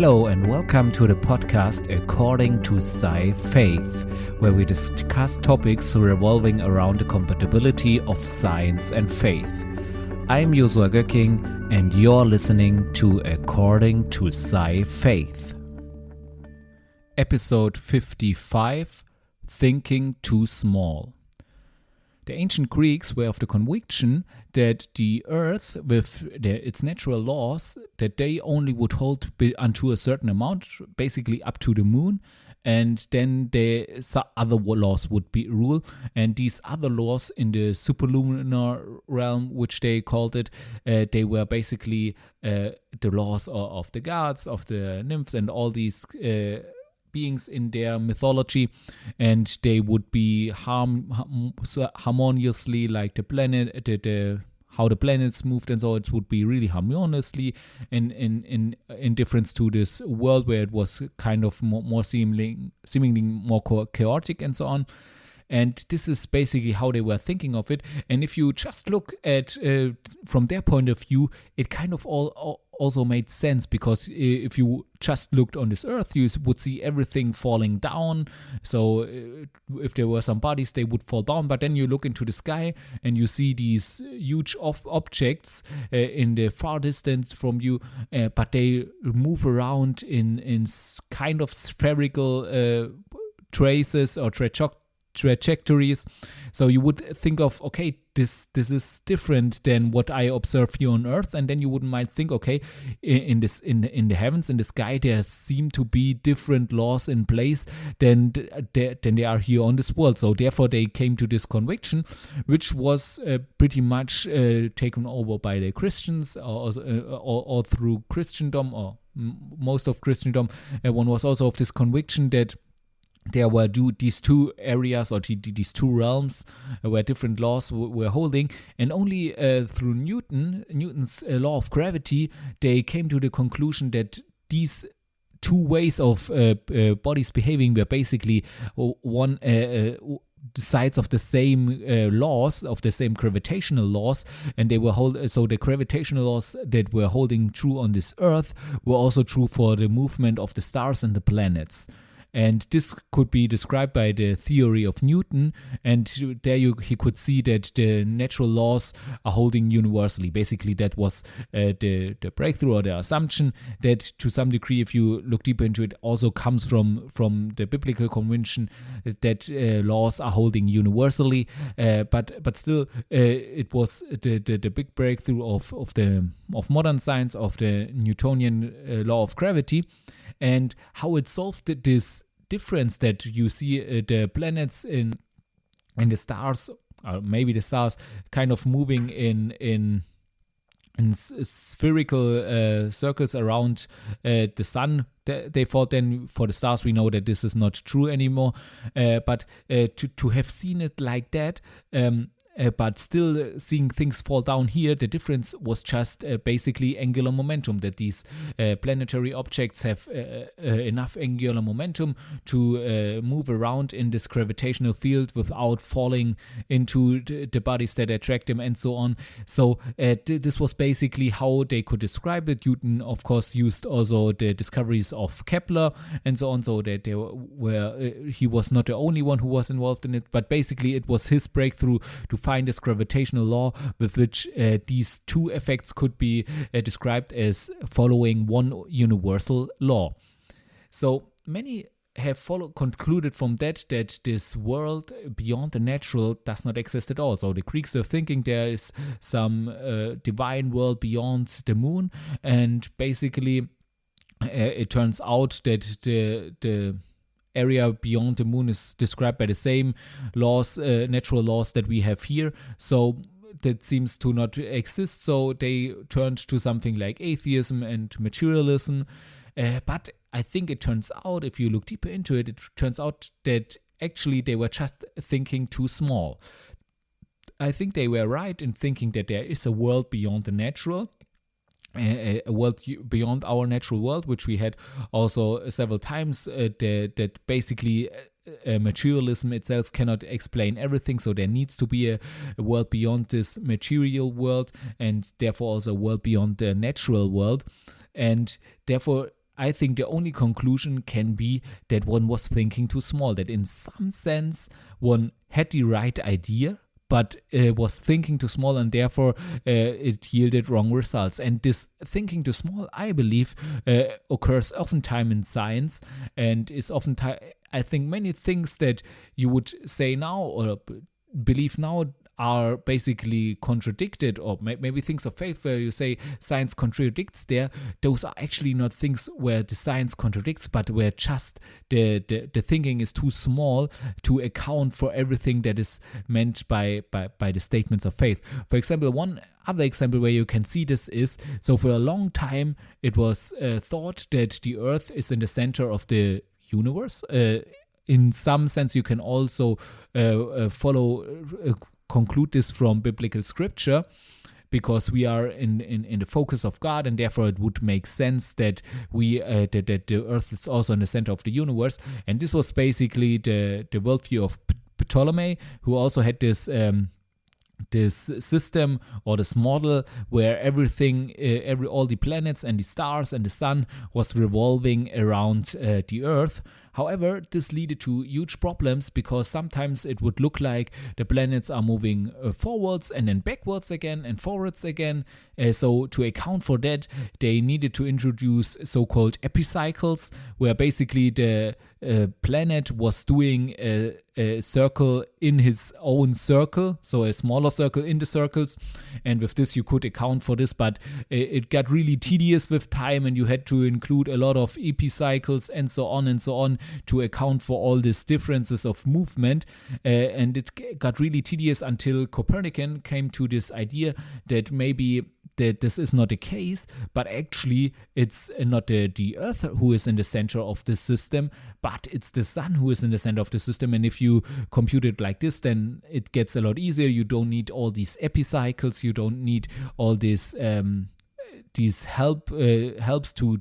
Hello and welcome to the podcast According to Sci-Faith, where we discuss topics revolving around the compatibility of science and faith. I'm Joshua Göcking and you're listening to According to Sci-Faith. Episode 55, Thinking Too Small. The ancient Greeks were of the conviction that the earth, with its natural laws, that they only would hold unto a certain amount, basically up to the moon, and then the other laws would be rule. And these other laws in the superlunar realm, which they called it, they were basically the laws of the gods, of the nymphs, and all these beings in their mythology, and they would be harmoniously, like the planet, how the planets moved, and so it would be really harmoniously in difference to this world where it was kind of more seemingly more chaotic and so on. And this is basically how they were thinking of it. And if you just look at from their point of view, it kind of also made sense, because if you just looked on this earth, you would see everything falling down. So if there were some bodies, they would fall down. But then you look into the sky and you see these huge objects in the far distance from you, but they move around in kind of spherical traces or trajectories. So you would think of, okay, this is different than what I observe here on Earth, and then you might think, okay, in the heavens, in the sky, there seem to be different laws in place than they are here on this world. So therefore, they came to this conviction, which was pretty much taken over by the Christians, or through Christendom, or most of Christendom. One was also of this conviction that there were these two areas, or these two realms where different laws were holding, and only through Newton's law of gravity, they came to the conclusion that these two ways of bodies behaving were basically one sides of the same laws, of the same gravitational laws, and they were so the gravitational laws that were holding true on this Earth were also true for the movement of the stars and the planets. And this could be described by the theory of Newton, and there he could see that the natural laws are holding universally. Basically, that was the breakthrough, or the assumption that, to some degree, if you look deeper into it, also comes from the biblical convention that laws are holding universally. But still, it was the big breakthrough of modern science, of the Newtonian law of gravity. And how it solved this difference that you see the planets in the stars, or maybe the stars, kind of moving in spherical circles around the sun. They thought then for the stars, we know that this is not true anymore. But to have seen it like that, but still seeing things fall down here, the difference was just basically angular momentum, that these planetary objects have enough angular momentum to move around in this gravitational field without falling into the bodies that attract them, and so on. So this was basically how they could describe it. Newton, of course, used also the discoveries of Kepler and so on, so that he was not the only one who was involved in it, but basically it was his breakthrough to find this gravitational law with which these two effects could be described as following one universal law. So many have concluded from that this world beyond the natural does not exist at all. So the Greeks are thinking there is some divine world beyond the moon, and basically it turns out that the area beyond the moon is described by the same laws, natural laws that we have here. So that seems to not exist. So they turned to something like atheism and materialism. But I think it turns out, if you look deeper into it, it turns out that actually they were just thinking too small. I think they were right in thinking that there is a world beyond the natural, a world beyond our natural world, which we had also several times, that basically materialism itself cannot explain everything, so there needs to be a world beyond this material world, and therefore also a world beyond the natural world. And therefore I think the only conclusion can be that one was thinking too small, that in some sense one had the right idea, but was thinking too small, and therefore it yielded wrong results. And this thinking too small, I believe, occurs oftentimes in science, and is oftentimes, I think, many things that you would say now or believe now are basically contradicted, or maybe things of faith where you say science contradicts there. Those are actually not things where the science contradicts, but where just the thinking is too small to account for everything that is meant by the statements of faith. For example, one other example where you can see this is, so for a long time it was thought that the earth is in the center of the universe. In some sense you can also conclude this from biblical scripture, because we are in the focus of God, and therefore it would make sense that that the earth is also in the center of the universe. And this was basically the worldview of Ptolemy, who also had this system or this model where everything, all the planets and the stars and the sun was revolving around the earth. However, this led to huge problems, because sometimes it would look like the planets are moving forwards and then backwards again and forwards again. So to account for that, they needed to introduce so-called epicycles, where basically the planet was doing a circle in his own circle, so a smaller circle in the circles, and with this you could account for this, but it got really tedious with time, and you had to include a lot of epicycles and so on to account for all these differences of movement, and it got really tedious until Copernican came to this idea that maybe that this is not the case, but actually it's not the Earth who is in the center of the system, but it's the sun who is in the center of the system. And if you compute it like this, then it gets a lot easier. You don't need all these epicycles, you don't need all these helps to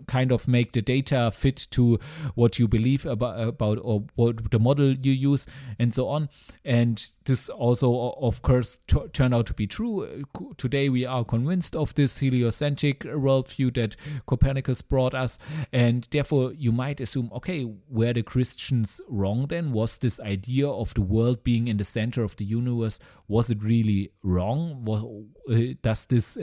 kind of make the data fit to what you believe about or what the model you use and so on. And this also, of course, turned out to be true. Today we are convinced of this heliocentric worldview that Copernicus brought us, and therefore you might assume, okay, were the Christians wrong then? Was this idea of the world being in the center of the universe, was it really wrong? Does this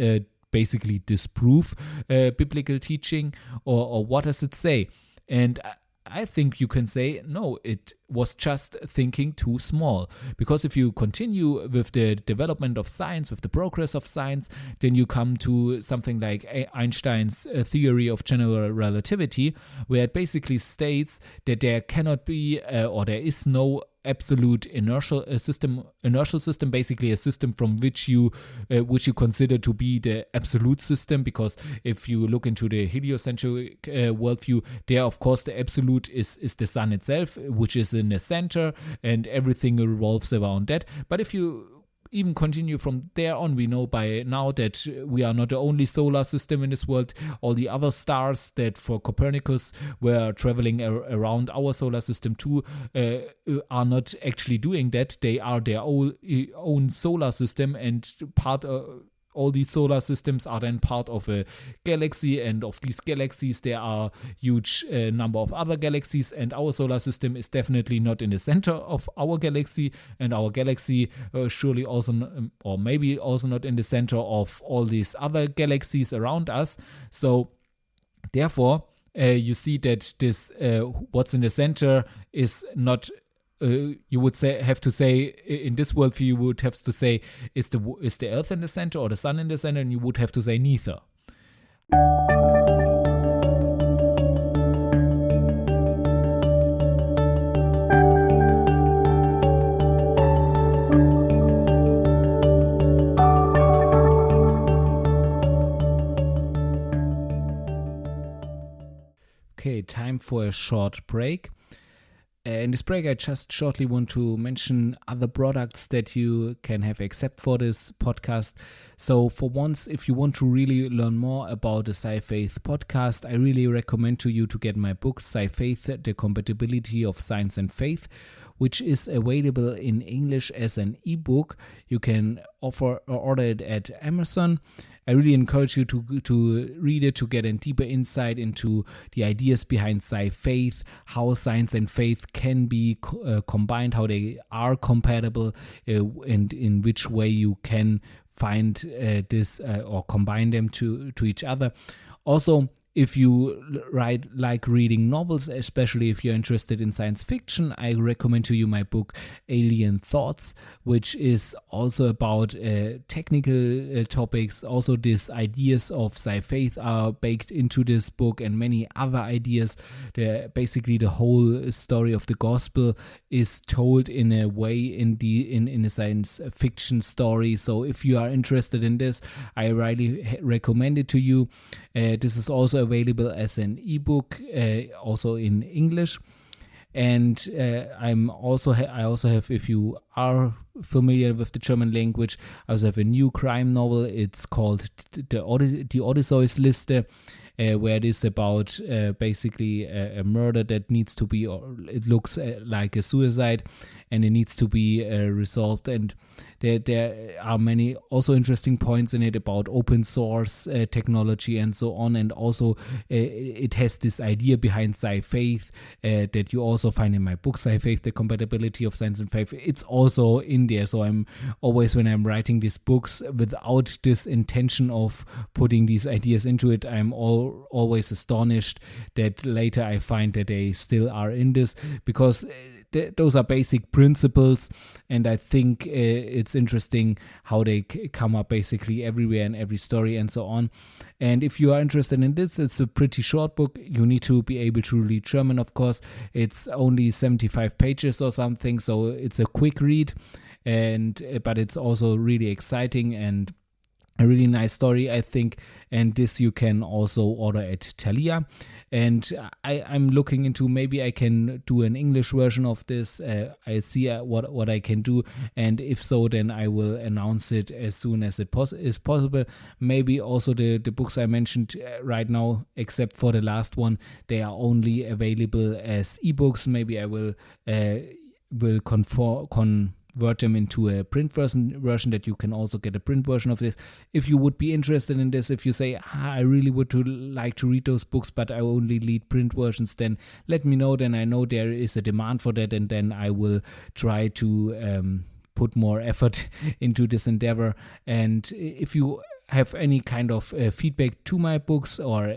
basically disprove biblical teaching, or what does it say? And I think you can say, no, it was just thinking too small. Because if you continue with the development of science, with the progress of science, then you come to something like Einstein's theory of general relativity, where it basically states that there cannot be, or there is no absolute inertial system, basically a system from which you consider to be the absolute system. Because if you look into the heliocentric worldview, there of course the absolute is the sun itself, which is in the center, and everything revolves around that. But if you even continue from there on, we know by now that we are not the only solar system in this world. All the other stars that for Copernicus were traveling around our solar system too are not actually doing that. They are their own solar system, and all these solar systems are then part of a galaxy, and of these galaxies there are huge number of other galaxies, and our solar system is definitely not in the center of our galaxy, and our galaxy surely also, or maybe also not in the center of all these other galaxies around us. So therefore you see that this what's in the center is not you would have to say in this worldview, you would have to say, is the Earth in the center or the sun in the center? And you would have to say neither. Okay, time for a short break. In this break, I just shortly want to mention other products that you can have except for this podcast. So for once, if you want to really learn more about the Sci-Faith podcast, I really recommend to you to get my book, Sci-Faith, The Compatibility of Science and Faith, which is available in English as an ebook. You can order it at Amazon. I really encourage you to read it to get a deeper insight into the ideas behind Sci-Faith, how science and faith can be combined, how they are compatible, and in which way you can find this or combine them to each other. Also, if you like reading novels, especially if you're interested in science fiction, I recommend to you my book Alien Thoughts, which is also about technical topics. Also, these ideas of Sci-Faith are baked into this book and many other ideas. Basically, the whole story of the gospel is told in a way in a science fiction story. So if you are interested in this, I really recommend it to you. This is also available as an ebook, also in English. And I also have, if you are familiar with the German language, I also have a new crime novel. It's called the Odysseus Liste, where it is about basically a murder that needs to be, or it looks like a suicide, and it needs to be resolved. And there are many also interesting points in it about open source technology and so on. And also it has this idea behind Sci-Faith that you also find in my book, Sci-Faith, The Compatibility of Science and Faith. It's also in there. So I'm always, when I'm writing these books without this intention of putting these ideas into it, I'm always astonished that later I find that they still are in this, because those are basic principles, and I think it's interesting how they come up basically everywhere in every story and so on. And if you are interested in this, it's a pretty short book. You need to be able to read German, of course. It's only 75 pages or something, so it's a quick read, but it's also really exciting and a really nice story, I think. And this you can also order at Thalia. And I'm looking into, maybe I can do an English version of this. I see what I can do. And if so, then I will announce it as soon as it is possible. Maybe also the books I mentioned right now, except for the last one, they are only available as ebooks. Maybe I will convert them into a print version that you can also get a print version of this. If you would be interested in this, if you say, I really would like to read those books, but I only read print versions, then let me know. Then I know there is a demand for that, and then I will try to put more effort into this endeavor. And if you have any kind of feedback to my books, or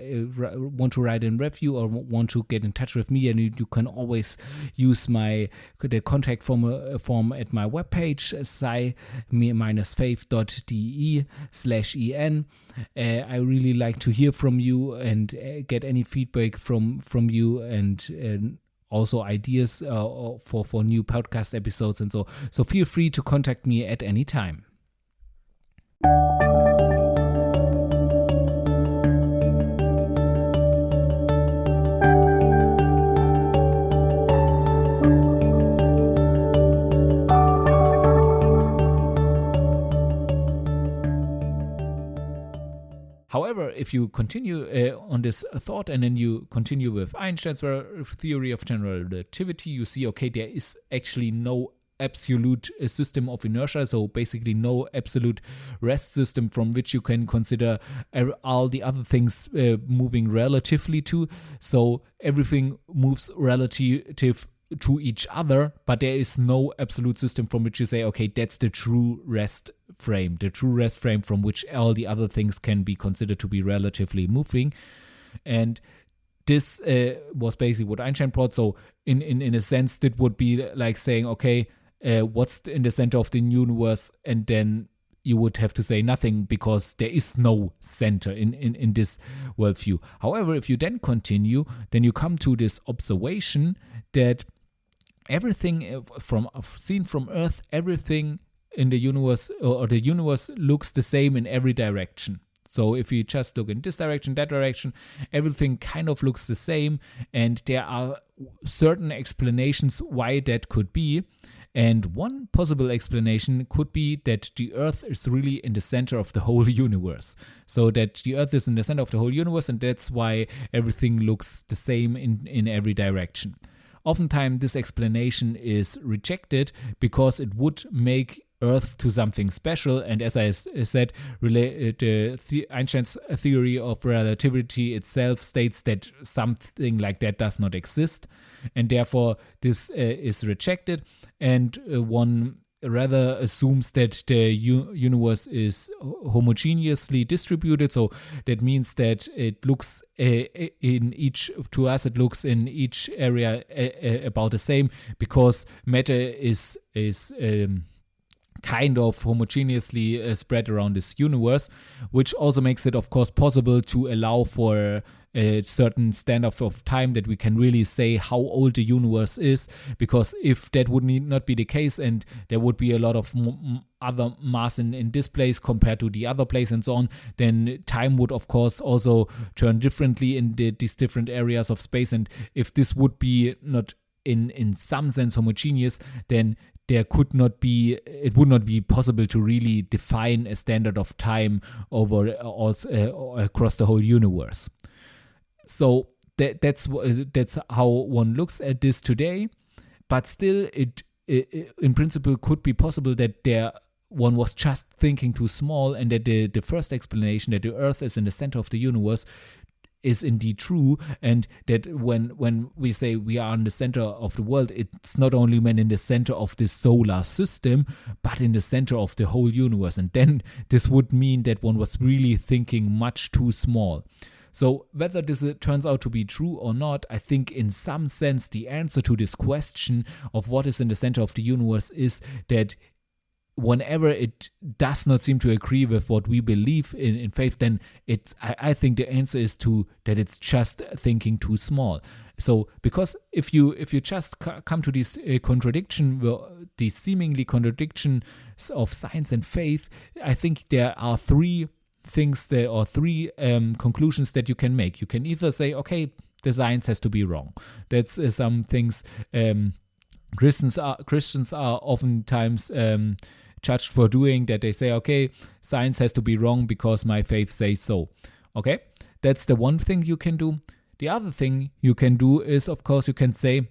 want to write a review, or want to get in touch with me, and you can always use the contact form at my webpage, sci-faith.de/en. I really like to hear from you and get any feedback from you, and also ideas for new podcast episodes and so feel free to contact me at any time. However, if you continue on this thought, and then you continue with Einstein's theory of general relativity, you see, okay, there is actually no absolute system of inertia, so basically no absolute rest system from which you can consider all the other things moving relatively to. So everything moves relative to each other, but there is no absolute system from which you say, okay, that's the true rest frame from which all the other things can be considered to be relatively moving. And this was basically what Einstein brought. So in a sense, that would be like saying, okay, what's in the center of the universe? And then you would have to say nothing, because there is no center in this worldview. However, if you then continue, then you come to this observation that everything seen from Earth, everything in the universe, or the universe, looks the same in every direction. So if you just look in this direction, that direction, everything kind of looks the same, and there are certain explanations why that could be. And one possible explanation could be that the Earth is really in the center of the whole universe. So that the Earth is in the center of the whole universe, and that's why everything looks the same in every direction. oftentimes this explanation is rejected because it would make Earth to something special. And as I said, Einstein's theory of relativity itself states that something like that does not exist, and therefore this is rejected, and one rather assumes that the universe is homogeneously distributed. So that means that it looks to us it looks in each area about the same, because matter is kind of homogeneously spread around this universe, which also makes it, of course, possible to allow for a certain standard of time that we can really say how old the universe is, because if that would not be the case and there would be a lot of other mass in this place compared to the other place and so on, then time would, of course, also turn differently in these different areas of space. And if this would be not in some sense homogeneous, then it would not be possible to really define a standard of time over across the whole universe. So that's how one looks at this today. But still, it in principle could be possible that one was just thinking too small, and that the first explanation, that the Earth is in the center of the universe, is indeed true, and that when we say we are in the center of the world, it's not only when in the center of the solar system, but in the center of the whole universe. And then this would mean that one was really thinking much too small. So whether this turns out to be true or not, I think in some sense the answer to this question of what is in the center of the universe is that whenever it does not seem to agree with what we believe in faith, then I think the answer is that it's just thinking too small. So because if you just come to this these seemingly contradictions of science and faith, I think there are three conclusions that you can make. You can either say, okay, the science has to be wrong. That's some things Christians are oftentimes judged for doing, that they say, okay, science has to be wrong because my faith says so. Okay, that's the one thing you can do. The other thing you can do is, of course, you can say,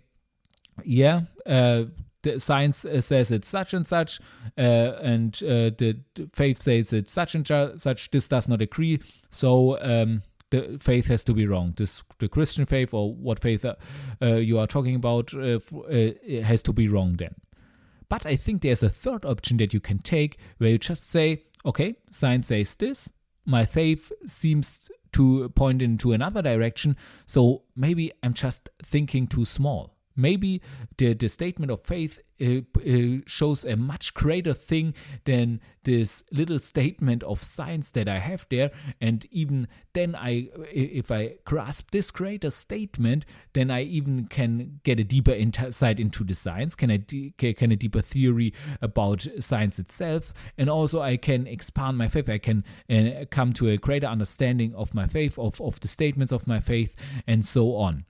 the science says it's such and such, and the faith says it's such and such. This does not agree, so the faith has to be wrong. The Christian faith, or what faith you are talking about, has to be wrong then. But I think there's a third option that you can take, where you just say, okay, science says this, my faith seems to point into another direction, so maybe I'm just thinking too small. Maybe the statement of faith shows a much greater thing than this little statement of science that I have there. And even then, if I grasp this greater statement, then I even can get a deeper insight into the science, can a deeper theory about science itself. And also I can expand my faith. I can come to a greater understanding of my faith, of the statements of my faith, and so on.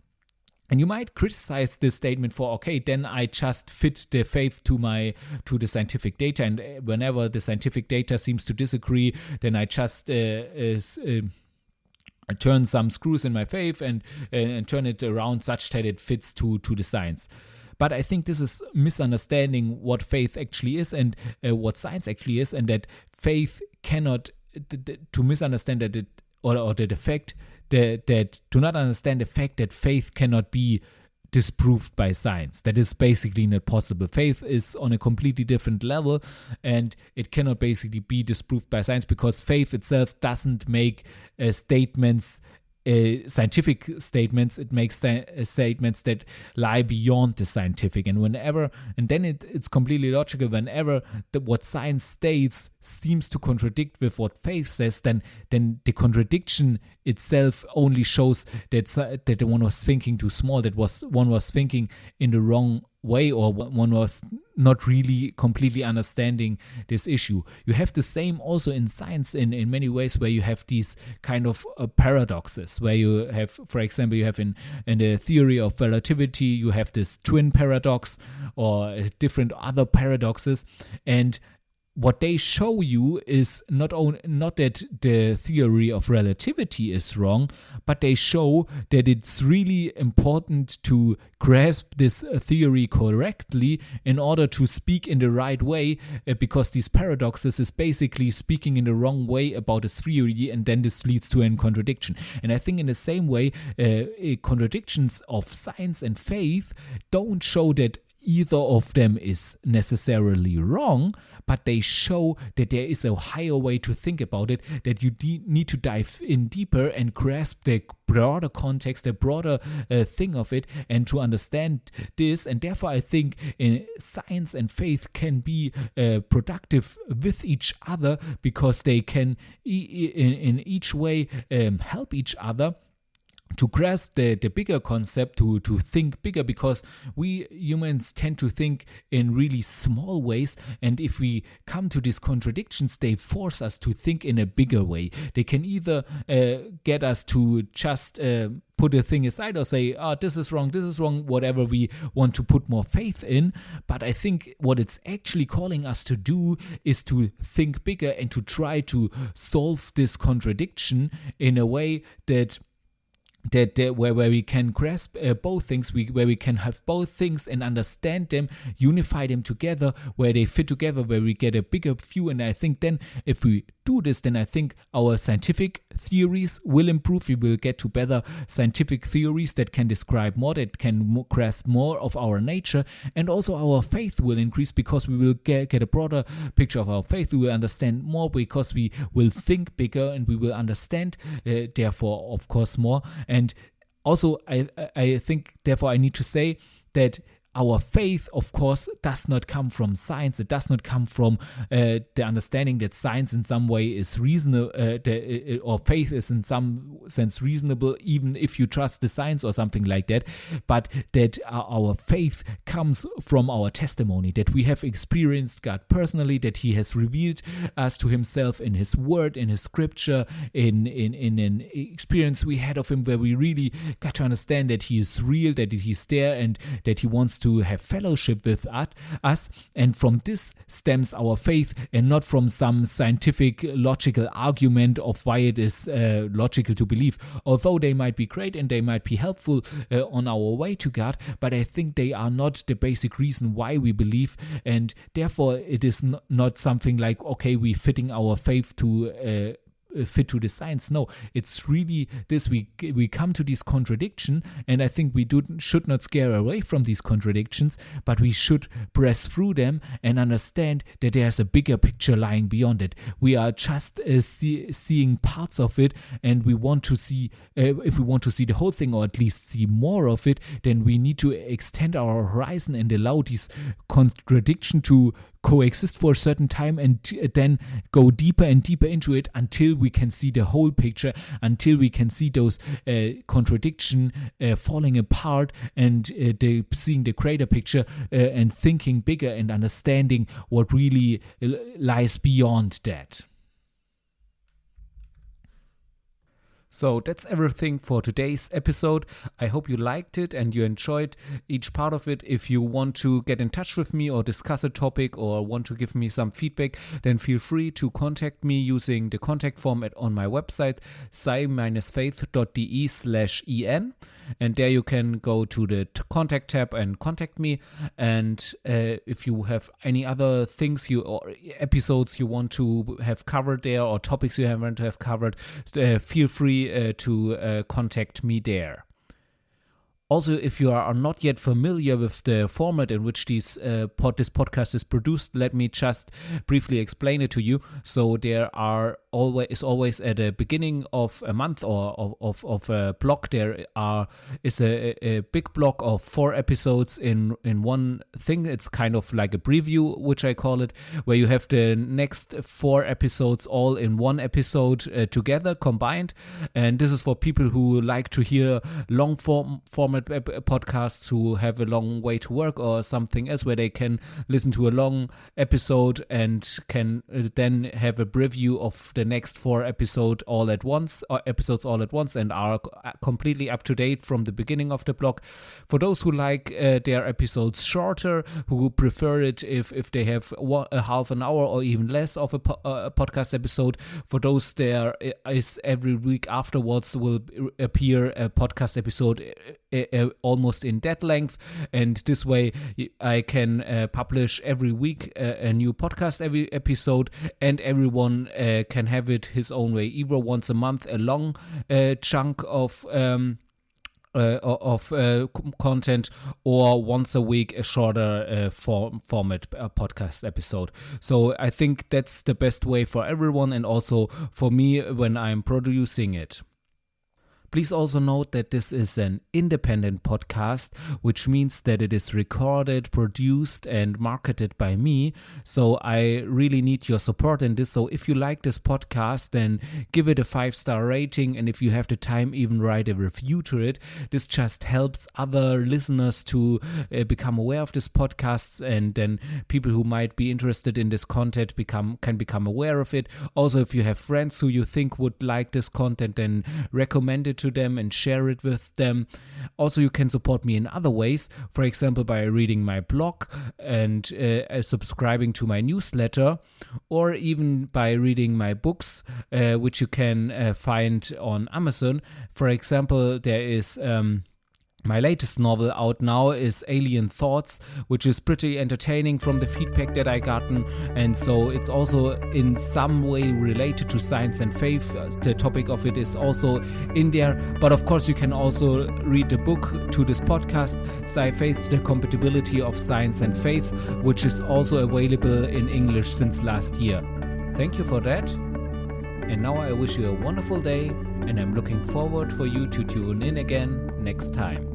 And you might criticize this statement for, okay, then I just fit the faith to the scientific data, and whenever the scientific data seems to disagree, then I just turn some screws in my faith and turn it around such that it fits to the science. But I think this is misunderstanding what faith actually is and what science actually is, and that faith cannot, to misunderstand that the fact that to not understand the fact that faith cannot be disproved by science. That is basically not possible. Faith is on a completely different level, and it cannot basically be disproved by science, because faith itself doesn't make statements, scientific statements. It makes statements that lie beyond the scientific, and then it's completely logical. Whenever what science states seems to contradict with what faith says, then the contradiction itself only shows that one was thinking too small, one was thinking in the wrong way, or one was not really completely understanding this issue. You have the same also in science in many ways, where you have these kind of paradoxes, where you have, for example, you have in the theory of relativity, you have this twin paradox or different other paradoxes, and what they show you is not that the theory of relativity is wrong, but they show that it's really important to grasp this theory correctly in order to speak in the right way, because these paradoxes is basically speaking in the wrong way about a theory, and then this leads to a contradiction. And I think in the same way, contradictions of science and faith don't show that either of them is necessarily wrong, but they show that there is a higher way to think about it, that you need to dive in deeper and grasp the broader context, the broader thing of it, and to understand this. And therefore I think science and faith can be productive with each other, because they can in each way help each other to grasp the bigger concept, to think bigger, because we humans tend to think in really small ways, and if we come to these contradictions, they force us to think in a bigger way. They can either get us to just put a thing aside or say, this is wrong, whatever we want to put more faith in. But I think what it's actually calling us to do is to think bigger and to try to solve this contradiction in a way that where we can grasp both things, where we can have both things and understand them, unify them together, where they fit together, where we get a bigger view. And I think then if we do this, then I think our scientific theories will improve. We will get to better scientific theories that can describe more, that can grasp more of our nature, and also our faith will increase, because we will get a broader picture of our faith. We will understand more because we will think bigger, and we will understand therefore of course more. And also I think therefore I need to say that our faith, of course, does not come from science. It does not come from the understanding that science in some way is reasonable, or faith is in some sense reasonable, even if you trust the science or something like that. But that our faith comes from our testimony, that we have experienced God personally, that He has revealed us to Himself in His Word, in His Scripture, in an experience we had of Him, where we really got to understand that He is real, that He's there, and that He wants to have fellowship with us. And from this stems our faith, and not from some scientific logical argument of why it is logical to believe, although they might be great and they might be helpful on our way to God. But I think they are not the basic reason why we believe, and therefore it is not something like, okay, we're fitting our faith to fit to the science. No, it's really this, we come to this contradiction, and I think we should not scare away from these contradictions, but we should press through them and understand that there's a bigger picture lying beyond it. We are just seeing parts of it, and we want to see if we want to see the whole thing, or at least see more of it, then we need to extend our horizon and allow this contradiction to coexist for a certain time, and then go deeper and deeper into it until we can see the whole picture, until we can see those contradiction falling apart, and seeing the greater picture, and thinking bigger and understanding what really lies beyond that. So that's everything for today's episode. I hope you liked it and you enjoyed each part of it. If you want to get in touch with me or discuss a topic, or want to give me some feedback, then feel free to contact me using the contact form on my website, sci-faith.de/en. And there you can go to the contact tab and contact me. And if you have any other things or episodes you want to have covered there, or topics you want to have covered, feel free to contact me there. Also, if you are not yet familiar with the format in which this podcast is produced, let me just briefly explain it to you. So there always at the beginning of a month or of a block, there is a big block of 4 episodes in one thing. It's kind of like a preview, which I call it, where you have the next 4 episodes all in one episode together, combined. And this is for people who like to hear long format podcasts, who have a long way to work or something else, where they can listen to a long episode and can then have a preview of the next 4 episodes all at once, and are completely up to date from the beginning of the blog. For those who like their episodes shorter, who prefer it if they have a half an hour or even less of a podcast episode, for those there is every week afterwards will appear a podcast episode almost in that length, and this way I can publish every week a new podcast every episode, and everyone can have it his own way, either once a month a long chunk of content, or once a week a shorter format podcast episode. So I think that's the best way for everyone, and also for me when I'm producing it. Please also note that this is an independent podcast, which means that it is recorded, produced, and marketed by me. So I really need your support in this. So if you like this podcast, then give it a 5-star rating. And if you have the time, even write a review to it. This just helps other listeners to become aware of this podcast, and then people who might be interested in this content can become aware of it. Also, if you have friends who you think would like this content, then recommend it to them and share it with them. Also, you can support me in other ways, for example by reading my blog and subscribing to my newsletter, or even by reading my books, which you can find on Amazon. For example, there is my latest novel out now is Alien Thoughts, which is pretty entertaining from the feedback that I gotten, and so it's also in some way related to science and faith. The topic of it is also in there, but of course you can also read the book to this podcast, Sci-Faith, The Compatibility of Science and Faith, which is also available in English since last year. Thank you for that. And now I wish you a wonderful day, and I'm looking forward for you to tune in again next time.